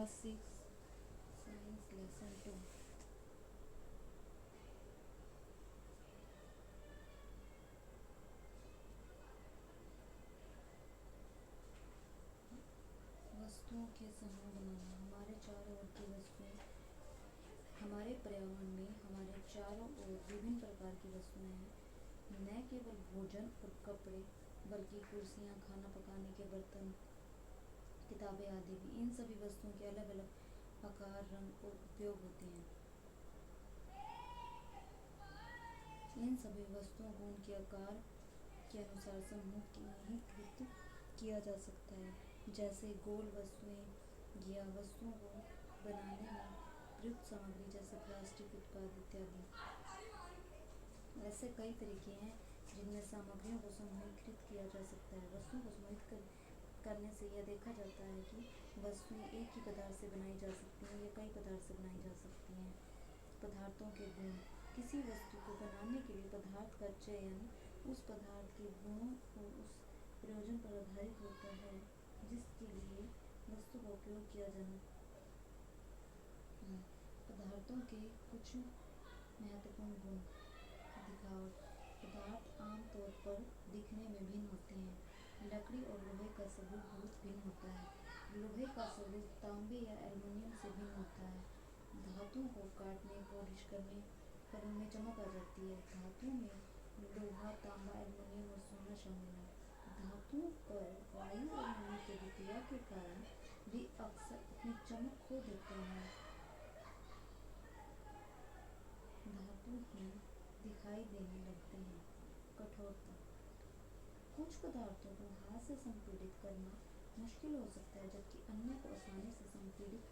Class 6 science lesson 2। वस्तुओं के समूह बनाना। हमारे चारों ओर की वस्तुएं, हमारे पर्यावरण में हमारे चारों ओर विभिन्न प्रकार की वस्तुएं हैं। न केवल भोजन और कपड़े, बल्कि कुर्सियाँ, खाना पकाने के बर्तन, किताबें आदि भी। इन सभी वस्तुओं के अलग अलग आकार, रंग और उपयोग होते हैं। इन सभी वस्तुओं को उनके आकार के अनुसार समूहीकृत किया जा सकता है, जैसे गोल वस्तुएं या वस्तुओं को बनाने में प्रयुक्त सामग्री जैसे प्लास्टिक उत्पाद इत्यादि। ऐसे कई तरीके हैं जिनमें सामग्रियों को समूहीकृत किया जा सकता है। वस्तुओं को समूहित करने से यह देखा जाता है कि वस्तुएं एक ही पदार्थ से बनाई जा सकती हैं या कई पदार्थ से बनाई जा सकती हैं। पदार्थों के गुण। किसी वस्तु को बनाने के लिए पदार्थ का चयन उस पदार्थ के गुणों और उस प्रयोजन पर आधारित होता है जिसके लिए वस्तु का उपयोग किया जाना। पदार्थों के कुछ महत्वपूर्ण गुण। दिखावट। पदार्थ आमतौर पर दिखने में भिन्न होते हैं। लकड़ी और लोहे का स्वरूप बहुत भिन्न होता है। लोहे का स्वरूप तांबे या एल्युमिनियम से भिन्न होता है। धातुओं को काटने, पॉलिश करने पर उनमें चमक आ जाती है। धातुओं में लोहा, तांबा, एल्युमिनियम और सोना शामिल है। धातुओं पर वायु और नमी की अभिक्रिया के कारण वे अक्सर अपनी चमक खो देते हैं। धातुहीन दिखाई देने लगते हैं। कठोरता। कुछ पदार्थों को हाथ से संपीड़ित करना मुश्किल हो सकता है, जबकि अन्य को आसानी से संपीड़ित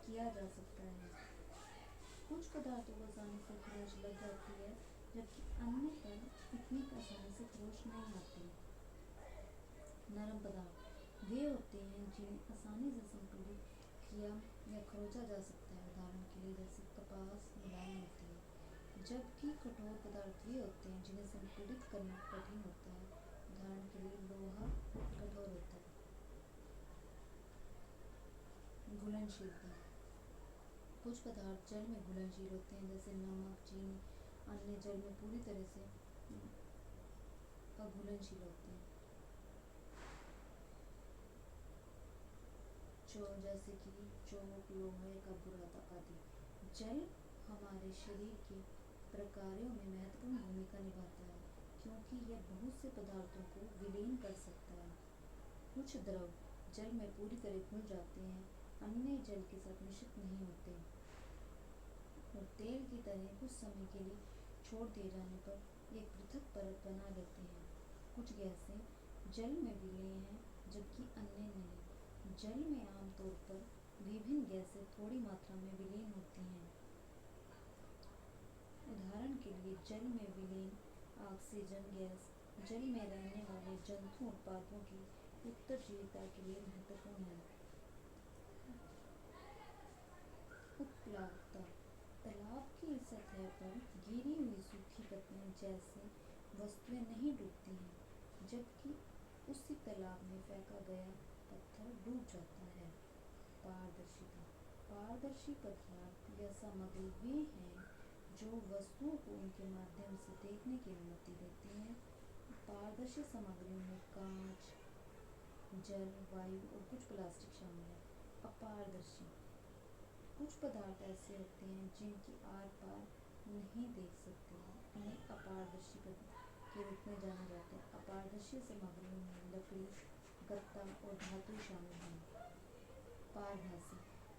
किया जा सकता है। कुछ पदार्थों को आसानी से खरोंच लग जाती है, जबकि अन्य पर इतनी आसानी से खरोंच नहीं आती। नरम पदार्थ वे होते हैं जिन्हें आसानी से संपीड़ित किया या खरोंचा जा सकता है। उदाहरण के लिए जैसे कपास मुलायम होती है, जबकि कठोर पदार्थ वे होते हैं जिन्हें संपीड़ित करना कठिन होता है। उदाहरण के लिए लोहा कठोर होता है। घुलनशीलता। कुछ पदार्थ जल में घुलनशील होते हैं, जैसे नमक, चीनी। अन्य जल में पूरी तरह से अघुलनशील होते हैं। जैसे कि चोट, लोहे का बुरादा आदि। जल हमारे शरीर के प्रकारों में महत्वपूर्ण भूमिका निभाता है, क्योंकि यह बहुत से पदार्थों को विलीन कर सकता है। कुछ द्रव जल में पूरी तरह घुल जाते हैं, अन्य जल के साथ मिश्रित नहीं होते और तेल की तरह कुछ समय के लिए छोड़ दिए जाने पर एक पृथक परत बना लेते हैं। कुछ गैसें जल में विलीन हैं, जबकि अन्य नहीं। जल में आमतौर पर विभिन्न गैसें थोड़ी मात्रा में विलीन होती हैं। उदाहरण के लिए जल में विलीन ऑक्सीजन गैस जल में रहने वाले जंतु उत्पादों की उत्तरजीविता के लिए महत्वपूर्ण है। उपप्लावता। तालाब की सतह पर गिरी हुई सूखी पत्तियां जैसी वस्तुएं नहीं डूबती हैं, जबकि उसी तालाब में फेंका गया पत्थर डूब जाता है। पारदर्शिता। पारदर्शी पदार्थ या सामग्री वे हैं जो वस्तुओं को उनके माध्यम से देखने की अनुमति देती हैं। पारदर्शी सामग्रियों में कांच, जल, वायु और कुछ प्लास्टिक शामिल है। अपारदर्शी। कुछ पदार्थ ऐसे होते हैं जिनकी आर पार नहीं देख सकते, उन्हें अपारदर्शी के रूप में जाना जाता है। अपारदर्शी सामग्रियों में लकड़ी, गत्ता और धातु शामिल हैं। पारभासी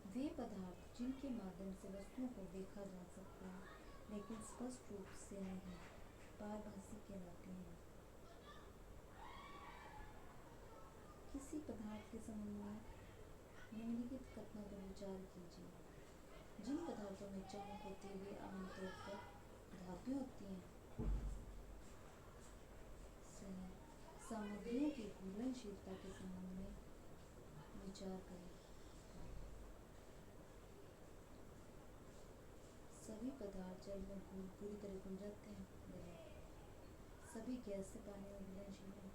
वे पदार्थ जिनके माध्यम से वस्तुओं को देखा जा सकता है, लेकिन स्पष्ट रूप से नहीं, पारभासी कहलाते हैं। किसी पदार्थ के संबंध में निम्नलिखित कथनों पर विचार कीजिए। जिन पदार्थों में चमक होती है वे आमतौर पर धातुएं होती हैं। सही। सामग्रियों की घुलनशीलता के संबंध में विचार करें। सभी पदार्थ जल में पूरी तरह घुल जाते हैं। गलत। सभी गैसें पानी में घुलनशील हैं।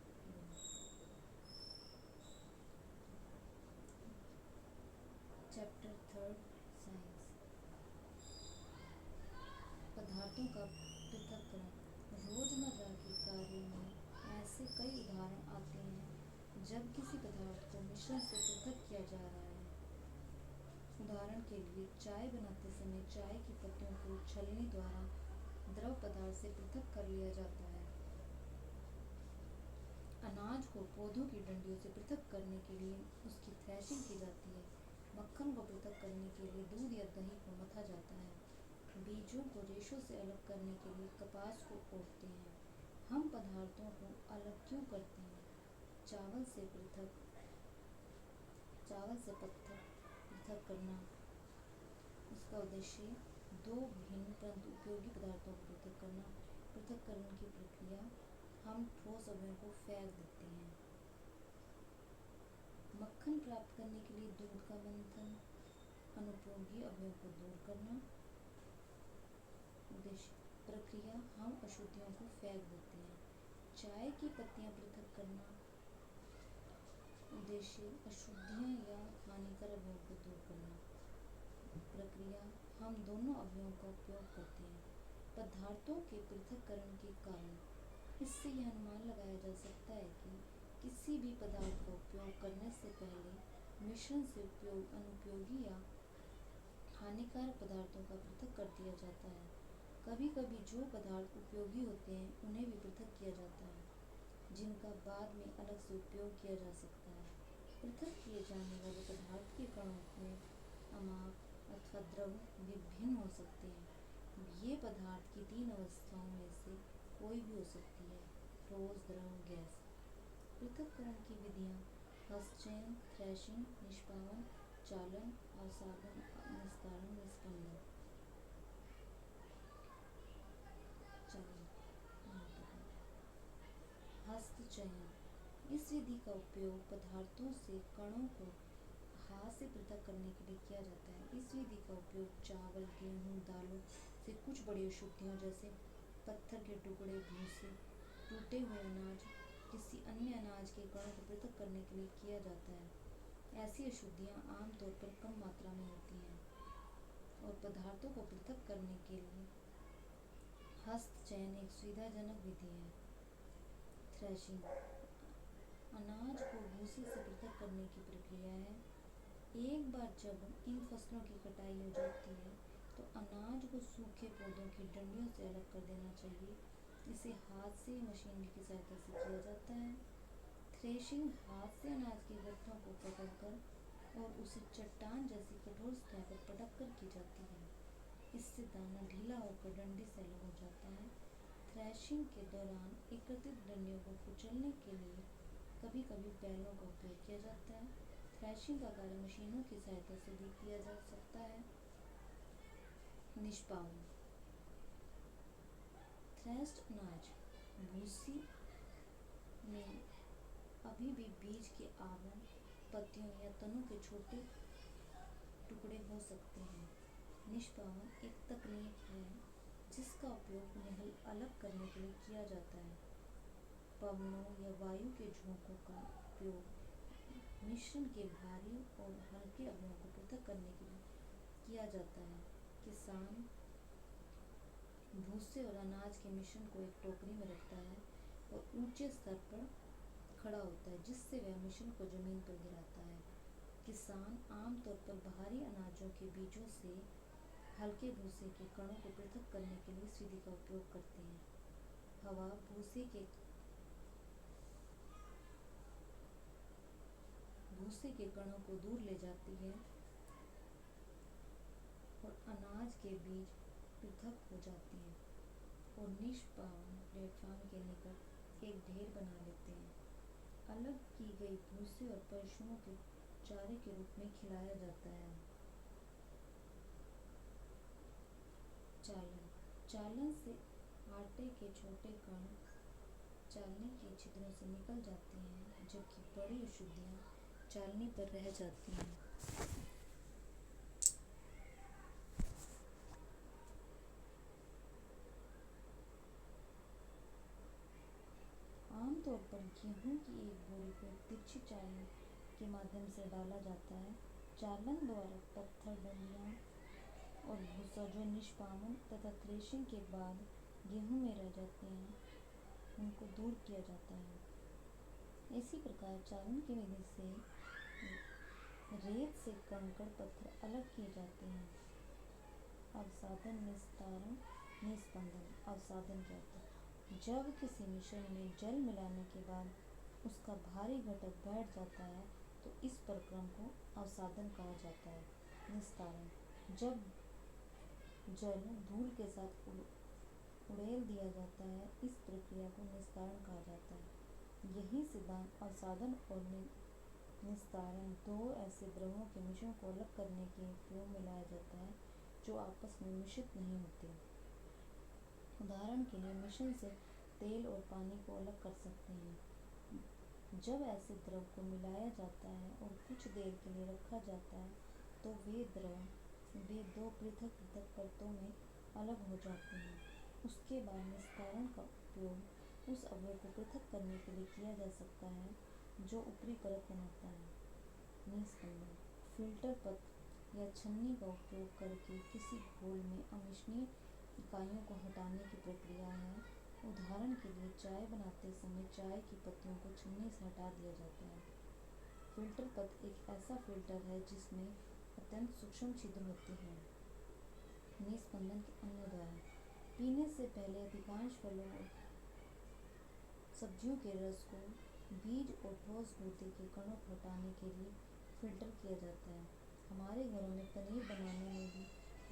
चैप्टर पदार्थों का पृथक्करण। रोजमर्रा के कार्यों में ऐसे कई उदाहरण आते हैं जब किसी पदार्थ को मिश्रण से पृथक किया जा रहा है। उदाहरण के लिए चाय बनाते समय चाय की पत्तियों को छलनी द्वारा द्रव पदार्थ से पृथक कर लिया जाता है। अनाज को पौधों की डंडियों से पृथक करने के लिए उसकी थ्रेशिंग की जाती है। मक्खन को पृथक करने के लिए दूध या दही को मथा जाता है। बीजों को रेशों से अलग करने के लिए कपास को ओटते हैं। हम पदार्थों को अलग क्यों करते हैं? चावल से पत्थर पृथक करना। इसका उद्देश्य दो भिन्न परंतु उपयोगी पदार्थों को पृथक करना। पृथक्करण की प्रक्रिया हम ठोस अवयवों को फेंक देते हैं। मक्खन प्राप्त करने के लिए दूध का मंथन। अनुपयोगी अवयवों को दूर करना। उद्देश्य प्रक्रिया हम अशुद्धियों को फेंक देते हैं। चाय की पत्तियां पृथक करना। उद्देश्य अशुद्धियां या हानिकारक अवयवों को दूर करना। प्रक्रिया हम दोनों अवयवों का उपयोग करते हैं। पदार्थों के पृथक्करण के कारण इससे यह अनुमान लगाया जा सकता है कि किसी भी पदार्थ का उपयोग करने से पहले मिश्रण से अनुपयोगी या हानिकारक पदार्थों का पृथक कर दिया जाता है। कभी कभी जो पदार्थ उपयोगी होते हैं उन्हें भी पृथक किया जाता है, जिनका बाद में अलग से उपयोग किया जा सकता है। पृथक किए जाने वाले पदार्थ के कणों में अमाप अथवा द्रव विभिन्न हो सकते हैं। ये पदार्थ की तीन अवस्थाओं में से कोई भी हो सकती है: ठोस, द्रव, गैस। पृथक्करण की विधियाँ हस्तचयन, थ्रेशिंग, निष्पादन, चालन, अवसादन, निस्तारण, निस्पंदन। हस्तचयन। इस विधि का उपयोग पदार्थों से कणों को हाथ से पृथक करने के लिए किया जाता है। इस विधि का उपयोग चावल, गेहूँ, दालों से कुछ बड़ी अशुद्धियों जैसे पत्थर के टुकड़े, भूसे, टूटे हुए अनाज, किसी अन्य अनाज के कणों को पृथक करने के लिए किया जाता है। ऐसी अशुद्धियाँ आमतौर पर कम मात्रा में होती हैं और पदार्थों को पृथक करने के लिए हस्तचयन एक सुविधाजनक विधि है। थ्रेशिंग अनाज को भूसे से पृथक करने की प्रक्रिया है। एक बार जब इन फसलों की कटाई हो जाती है तो अनाज को सूखे पौधों की डंडियों से अलग कर देना चाहिए। इसे हाथ से मशीनरी की सहायता से किया जाता है। थ्रेशिंग हाथ से अनाज के गट्ठों को पकड़कर और उसे चट्टान जैसी कठोर सतह पर पटक कर की जाती है। इससे दाना ढीला होकर डंडी से अलग हो जाता है। थ्रेशिंग के दौरान एकत्रित डंडियों को कुचलने के लिए कभी कभी बैलों का उपयोग किया जाता है। थ्रेशिंग का कार्य मशीनों की सहायता से भी किया जा सकता है। निष्पादन। थ्रेश्ड अनाज भूसी में अभी भी बीज के आवरण, पत्तियों या तनों के छोटे टुकड़े हो सकते हैं। निष्पादन एक तकनीक है जिसका उपयोग उन्हें अलग करने के लिए किया जाता है। पवनों या वायु के झोंकों का उपयोग मिश्रण के भारी और हल्के अवयवों को पृथक करने के लिए किया जाता है। किसान भूसे और अनाज के मिश्रण को एक टोकरी में रखता है और ऊंचे स्तर पर खड़ा होता है, जिससे वह मिश्रण को जमीन पर गिराता है। किसान आमतौर पर भारी अनाजों के बीजों से हल्के भूसे के कणों को पृथक करने के लिए इस विधि का उपयोग करते हैं। हवा भूसे के कणों को दूर ले जाती है और अनाज के बीज पृथक हो जाते हैं और निष्पादन प्लेटफॉर्म के निकट एक ढेर बना लेते हैं। अलग की गई भूसे और पशुओं के चारे के रूप में खिलाया जाता है। चालन। चालन से आटे के छोटे कण चालनी के छिद्रों से निकल जाते हैं, जबकि बड़ी अशुद्धियां चालनी पर रह जाती हैं। आमतौर पर गेहूं की एक बोरी को एक तिरछी चालनी के माध्यम से डाला जाता है। चालन द्वारा पत्थर, डंडियां और भूसा जो निष्पादन तथा थ्रेशिंग के बाद गेहूं में रह जाते हैं उनको दूर किया जाता है। इसी प्रकार चालन की विधि से रेत से कंकड़ पत्थर अलग किए जाते हैं। अवसादन निस्तारण निस्पंदन। अवसादन क्या होता है? जब किसी मिश्रण में जल मिलाने के बाद उसका भारी घटक बैठ जाता है तो इस प्रक्रम को अवसादन कहा जाता है। निस्तारण, जब जल धूल के साथ उड़ेल दिया जाता है, इस प्रक्रिया को निस्तारण कहा जाता है। यही सिद्धांत अवसादन और निस्तारण दो ऐसे द्रवों के मिश्रण को अलग करने के उपयोग में लाया जाता है जो आपस में मिश्रित नहीं होते। उदाहरण के लिए मिश्रण से तेल और पानी को अलग कर सकते हैं। जब ऐसे द्रव को मिलाया जाता है और कुछ देर के लिए रखा जाता है तो वे दो पृथक पृथक परतों में अलग हो जाते हैं। उसके बाद निस्तारण का उपयोग उस अवयव को पृथक करने के लिए किया जा सकता है जो ऊपरी परत बनाता है। निस्पंदन, फिल्टर पत्र या छन्नी का उपयोग करके किसी घोल में अमिश्रणीय इकाइयों को हटाने की प्रक्रिया है। उदाहरण के लिए चाय बनाते समय चाय की पत्तियों को छन्नी से हटा दिया जाता है। फिल्टर पत्र एक ऐसा फिल्टर है जिसमें अत्यंत सूक्ष्म छिद्र होते हैं। निस्पंदन के अन्य उदाहरण, पीने से पहले अधिकांश फलों और सब्जियों के रस को बीज और ठोस गूदे के कणों को हटाने के लिए फिल्टर किया जाता है। हमारे घरों में पनीर बनाने में भी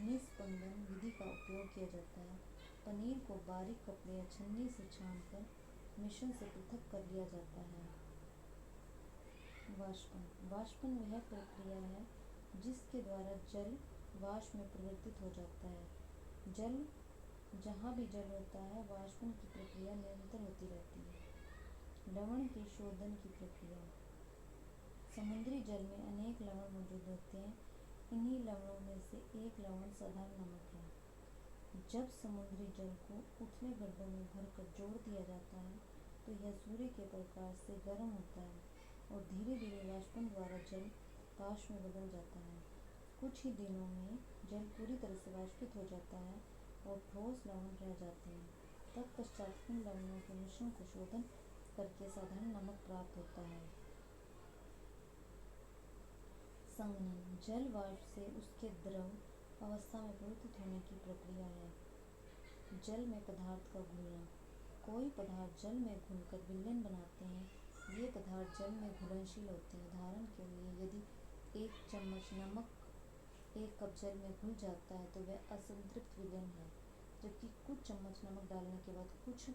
निस्पंदन विधि का उपयोग किया जाता है। पनीर को बारीक कपड़े या छन्नी से छानकर मिश्रण से पृथक कर लिया जाता है। वाष्पन, वाष्पन वह प्रक्रिया है जिसके द्वारा जल वाष्प में परिवर्तित हो जाता है। जहाँ भी जल होता है वाष्पन की प्रक्रिया निरंतर होती रहती है। लवण के शोधन की प्रक्रिया, समुद्री जल में अनेक लवण मौजूद होते हैं। इन्हीं लवणों में से एक लवण साधारण नमक है। जब समुद्री जल को उथले गड्ढों में भरकर जोड़ दिया जाता है तो यह सूर्य के प्रकाश से गर्म होता है और धीरे धीरे वाष्पन द्वारा जल वाष्प में बदल जाता है। कुछ ही दिनों में जल पूरी तरह से वाष्पित हो जाता है और ठोस लवण रह जाते हैं। तत्पश्चात इन लवणों के मिश्रण को शोधन करके साधारण नमक प्राप्त होता है। संघनन, जल वाष्प से उसके द्रव अवस्था में परिवर्तित होने की प्रक्रिया है। जल में पदार्थ का घुलना, कोई पदार्थ जल में घुलकर विलयन बनाते हैं। ये पदार्थ जल में घुलनशील होते हैं। उदाहरण के लिए यदि एक चम्मच नमक एक कप जल में घुल जाता है तो वह असंतृप्त विलयन है, जबकि कुछ चम्मच नमक डालने के बाद कुछ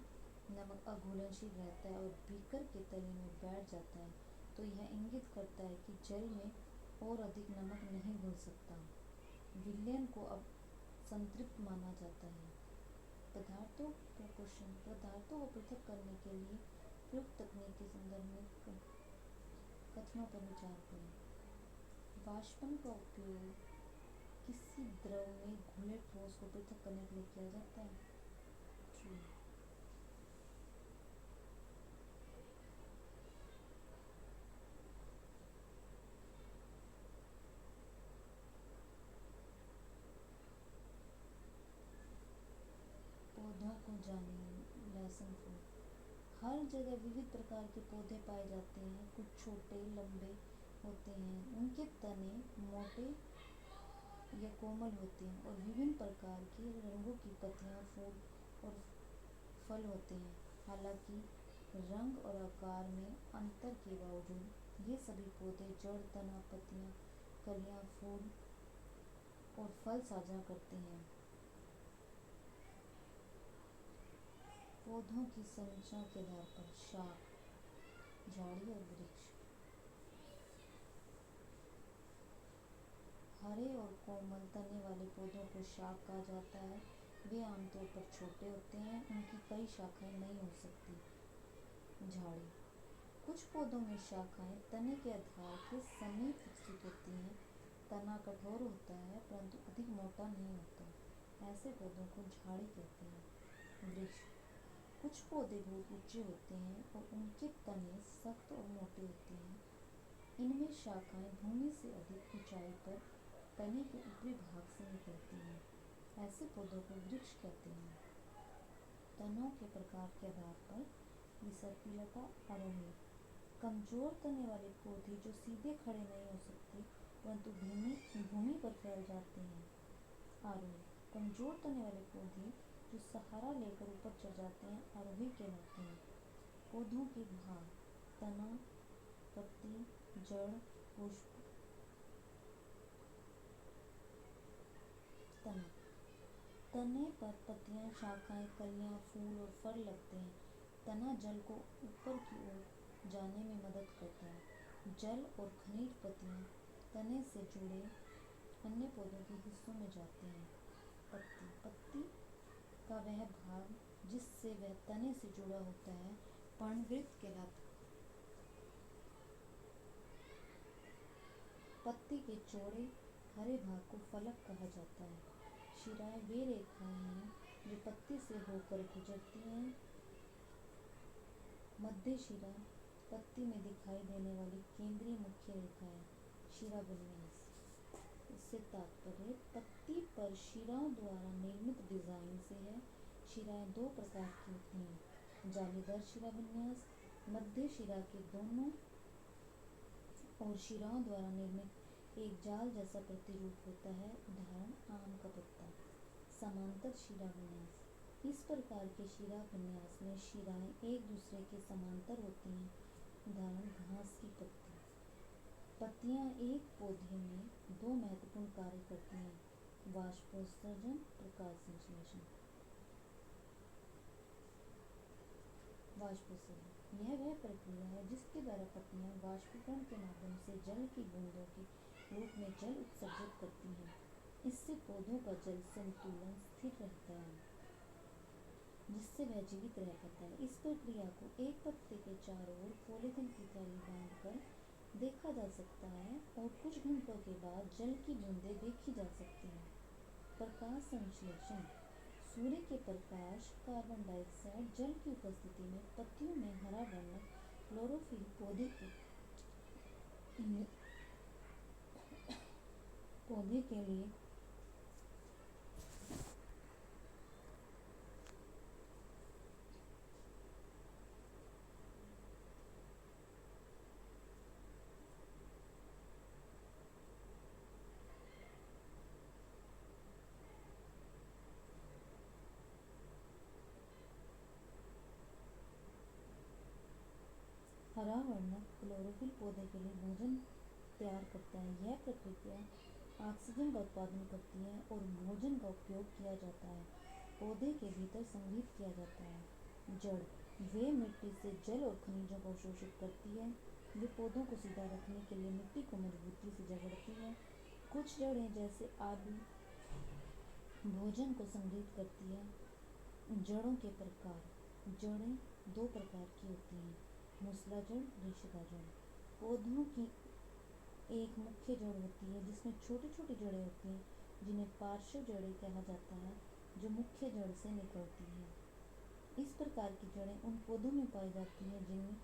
नमक अघुलनशील रहता है और बीकर के तले में बैठ जाता है, तो यह इंगित करता है कि जल में और अधिक नमक नहीं घुल सकता। विलयन को अब संतृप्त माना जाता है। पदार्थों को पृथक करने के लिए प्रयुक्त तकनीक के संदर्भ में कथनों पर विचार करें। वाष्पन का उपयोग किसी द्रव में घुले ठोस को पृथक करने के लिए किया जाता है। ट्रू। पौधों को जानिए। लेसन 4, हर जगह विविध प्रकार के पौधे पाए जाते हैं। कुछ छोटे लंबे होते हैं, उनके तने मोटे या कोमल होते हैं और विभिन्न प्रकार के रंगों की पत्तियां, फूल और फल होते हैं। हालांकि रंग और आकार में अंतर के बावजूद ये सभी पौधे जड़, तना, पत्तियां, कलियां, फूल और फल साझा करते हैं। पौधों की संरचना के आधार पर शाख, झाड़ी और वृक्ष। हरे और कोमल तने वाले पौधों को शाख कहा जाता है। वे आमतौर पर छोटे होते हैं, उनकी कई शाखाएं नहीं हो सकती। झाड़ी, कुछ पौधों में शाखाएं तने के आधार के समीप विकसित होती हैं। तना कठोर होता है परंतु अधिक मोटा नहीं होता। ऐसे पौधों को झाड़ी कहते हैं। वृक्ष, कुछ पौधे बहुत ऊंचे होते हैं और उनके तने सख्त और मोटे होते हैं। इनमें शाखाएं भूमि से अधिक ऊंचाई पर तने के ऊपरी भाग से निकलती हैं। ऐसे पौधों को वृक्ष कहते हैं। तनों के प्रकार के आधार पर विसर्पिलता आरोही। कमजोर तने वाले पौधे जो सीधे खड़े नहीं हो सकते परंतु भूमि पर फैल जाते हैं। आरोही। कमजोर तने वाले पौधे जो सहारा लेकर ऊपर चढ़ जाते हैं आरोही कहलाते हैं। पौधों के भाग: तना, पत्ती, जड़, पुष्प। तना। तने पर पत्तियां, शाखाएं, कलियां, फूल और फल लगते हैं। तना जल को ऊपर की ओर जाने में मदद करता है। जल और खनिज पत्तियां तने से जुड़े अन्य पौधों के हिस्सों में जाते हैं। पत्ती। पत्ती का वह भाग जिससे वह तने से जुड़ा होता है पर्णवृत्त कहलाता है। पत्ती के चौड़े हरे भाग को फलक कहा जाता है। शिराएं वे रेखाएं हैं जो पत्ती से होकर गुजरती हैं। मध्य शिरा पत्ती में दिखाई देने वाली केंद्रीय मुख्य रेखा है। शिरा विन्यास। इससे तात्पर्य पत्ती पर शिराओं द्वारा निर्मित डिजाइन से है। शिराएं दो प्रकार की होती हैं: जालीदार शिरा विन्यास, मध्य शिरा के दोनों और शिराओं द्वारा निर्मित एक जाल जैसा प्रतिरूप होता है। उदाहरण: आम का पत्ता। समांतर शिरा विन्यास। इस प्रकार के शिरा विन्यास में शिराएं एक दूसरे के समांतर होती हैं। उदाहरण: घास की पत्ती। पत्तियां एक पौधे में दो महत्वपूर्ण कार्य करती हैं: वाष्पोत्सर्जन, प्रकाश संश्लेषण। वाष्पोत्सर्जन यह वह प्रक्रिया है जिसके द्वारा पत्तियां वाष्पीकरण के माध्यम से जल की बूंदों के रूप में जल उत्सर्जित करती हैं। इससे पौधों का जल संतुलन स्थिर रहता है जिससे वह जीवित रह पाता है। इस प्रक्रिया को एक पत्ते के चारों ओर पॉलीथिन की थैली बांधकर देखा जा सकता है और कुछ घंटों के बाद जल की बूंदें देखी जा सकती हैं। प्रकाश संश्लेषण सूर्य के प्रकाश, कार्बन डाइऑक्साइड, जल की उपस्थिति में पत्तियों में हरा वर्णक क्लोरोफिल पौधे के लिए हरा वर्णक क्लोरोफिल पौधे के लिए भोजन तैयार करता है। यह प्रक्रिया ऑक्सीजन का उत्पादन करती है और भोजन का उपयोग किया जाता है। पौधे के भीतर संग्रहित किया जाता है। जड़ वे मिट्टी से जल और खनिजों को अवशोषित करती है। वे पौधों को सीधा रखने के लिए मिट्टी को मजबूती से जकड़ती है। कुछ जड़ें जैसे आलू भोजन को संग्रहित करती है। जड़ों के प्रकार: जड़ें दो प्रकार की होती हैं: मूसलाजड़, रेशेदार जड़। पौधों की एक मुख्य जड़ होती है जिसमें छोटी छोटी जड़ें होती हैं जिन्हें पार्श्व जड़ें कहा जाता है जो मुख्य जड़ से निकलती है। इस प्रकार की जड़ें उन पौधों में पाई जाती हैं जिनमें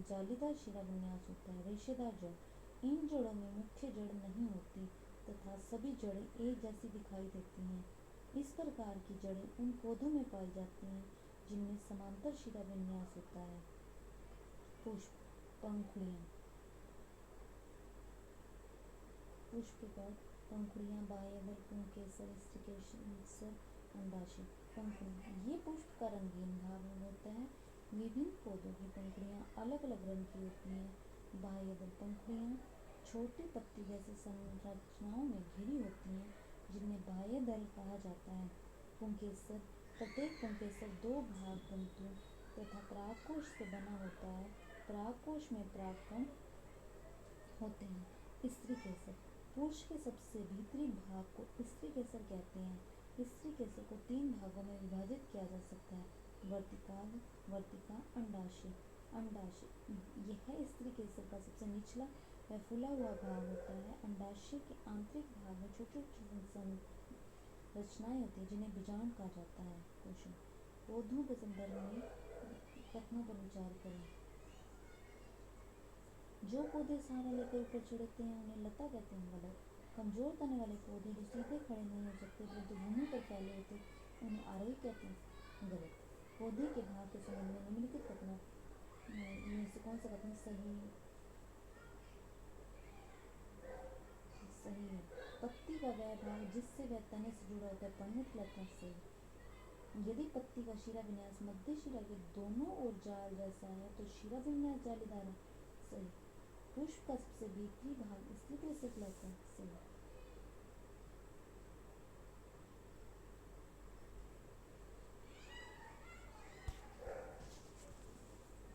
जालीदार शिरा विन्यास होता है। रेशेदार जड़ इन जड़ों में मुख्य जड़ नहीं होती तथा सभी जड़ें एक जैसी दिखाई देती हैं। इस प्रकार की जड़ें उन पौधों में पाई जाती हैं जिनमें समांतर शिरा विन्यास होता है। पुष्प, पंखुड़ियाँ। पुष्प पर पंखुड़ियाँ, बाह्यदल, पुंकेसर, स्टिकेसर, अंडाशय। पंखुड़ियाँ ये पुष्प का रंगीन भाग होता है। विभिन्न पौधों की पंखुड़ियाँ अलग अलग रंग की होती हैं। बाह्यदल पंखुड़ियाँ छोटी पत्ती जैसी संरचनाओं में घिरी होती हैं जिन्हें बाह्यदल कहा जाता है। पुंकेसर प्रत्येक पुंकेसर दो भाग तंतु तथा परागकोश से बना होता है। परागकोश में परागकण होते हैं। स्त्री केसर पुष्प के सबसे भीतरी भाग को स्त्री केसर कहते हैं। स्त्री केसर को तीन भागों में विभाजित किया जा सकता है: वर्तिकाग्र, वर्तिका, अंडाशय। अंडाशय यह स्त्री केसर का सबसे निचला व फूला हुआ भाग होता है। अंडाशय के आंतरिक भाग में छोटी छोटी संरचनाएं होती हैं जिन्हें बीजांड कहा जाता है। क्वेश्चन: पौधों के संदर्भ में कथनों पर विचार करें। जो पौधे सहारा लेकर ऊपर चढ़ते हैं उन्हें लता कहते हैं। गलत। कमजोर तने वाले पौधे जो सीधे खड़े नहीं हो सकते परंतु भूमि पर फैले होते उन्हें आरोही कहते हैं। गलत। पौधे के भाग के संबंध में निम्नलिखित कथनों में से कौन सा कथन सही सही है? पत्ती का वह भाग जिससे वह तने से जुड़ा होता है पढ़ने के लिए सही। यदि पत्ती का शिरा विन्यास मध्य शिरा के दोनों ओर जाल जैसा है तो शिरा विन्यास जालीदार है। सही। पुष्प का सबसे भीतरी भाग स्लिट से कहलाता है। सही।